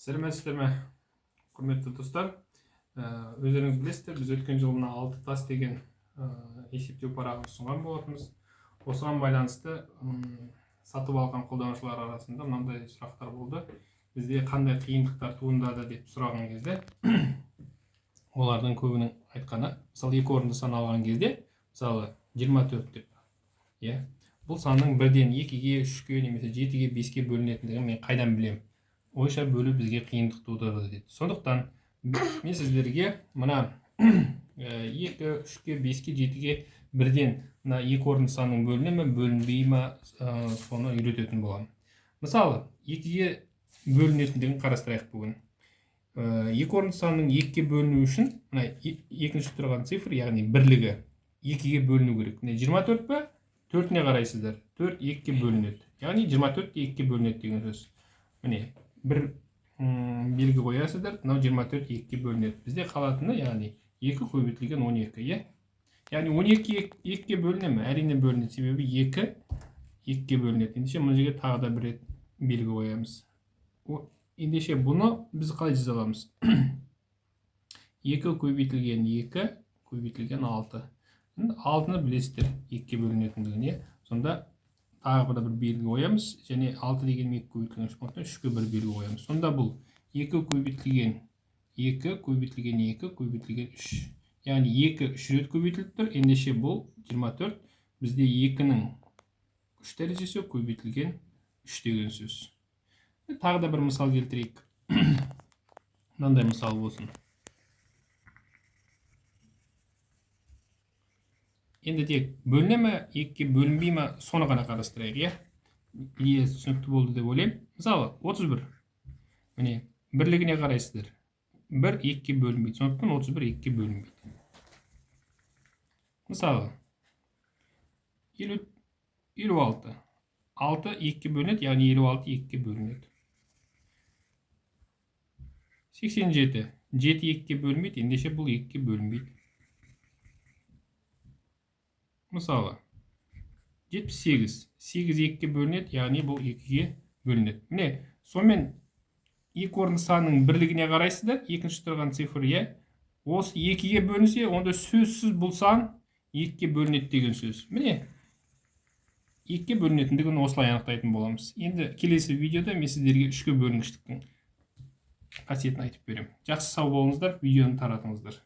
Сәлеметсіздер ме, құрметті достар. Өздеріңіз білесіздер, біз өткен жылы мына 6 тас деген есептеу парағын ұсынған болатынбыз. Осыған байланысты сатып алған қолданушылар арасында мынандай сұрақтар болды. Бізде қандай қиындықтар туындады деп сұраған кезде, олардың көбінің айтқаны, мысалы 2 орынды сан алған кезде, мысалы 24 деп. Бұл санның 1-ден 2-ге, 3-ге, немесе 7-ге, 5-ге бөлінетіндігін мен қайдан білемін? Ойша бөлу бізге қиындық тудырады дейді. Сондықтан мен сіздерге мына 2, 3-ге, 5-ге, 7-ге 1-ден мына 2 орынды санның бөліне ме, бөлінбей ме, соны үйрететін боламын. Мысалы, 2-ге бөлінетіндігін қарастырайық бүгін. 2 орынды санның 2-ге бөліну үшін, мына екінші тұрған цифр, яғни бірлігі 2-ге бөліну керек. 24 пе? 4-не қарайсыздар. 4 2-ге бөлінеді. Яғни 24 2-ге бөлінеді деген сөз. Міне, бір белгі қоясыздар, мынау 24 2-ге бөлінеді. Бізде қалатыны, яғни 2 көбейтілген 12, яғни 12 2-ге бөліне ме? Әрине бөлінеді, себебі 2 2-ге бөлінеді. Ендеше мұны жерге тағы да бір рет белгі қоямыз. Ендеше бұны біз қалай жаза аламыз? 2 көбейтілген 2 көбейтілген 6. 6-ны білесіздер 2-ге бөлінетіндігіне. Сонда тағы да бір белгі қоямыз, және 6 деген 2 көбейтілген 3-ке бір белгі қоямыз. Сонда бұл 2 көбейтілген 2 көбейтілген 2 көбейтілген 3. Яғни 2 3 рет көбейтіліп тұр. Ендеше бұл 24 бізде 2-нің 3 дәрежесі көбейтілген 3 деген сөз. Тағы да бір мысал келтірейік. Мынандай мысал болсын. Енді тек бөліне ме, 2-ге бөлінбей ме, соны ғана қарастырайық, идеясы түсінікті болды деп ойлаймын. Мысалы, 31. Міне, бірлігіне қарайсыздар. 1 2-ге бөлінбейді. Сондықтан 31 2-ге бөлінбейді. Мысалы, 56. 6 2-ге бөлінеді, яғни 56 2-ге бөлінеді. 87. 7 2-ге бөлінбейді, ендеше бұл 2-ге бөлінбейді. Мысалы, 78. 8 2-ге бөлінеді, яғни бұл 2-ге бөлінеді. Міне, сонымен 2 орынды санның бірлігіне қарайсыздар, екінші тұрған цифр, осы 2-ге бөлінсе, онда сөзсіз бұл сан 2-ге бөлінеді деген сөз. Міне, 2-ге бөлінетіндігін осылай анықтайтын боламыз. Енді келесі видеода мен сіздерге 3-ге бөлінгіштіктің қасиетін айтып беремін. Жақсы сау болыңыздар, видеоны таратыңыздар.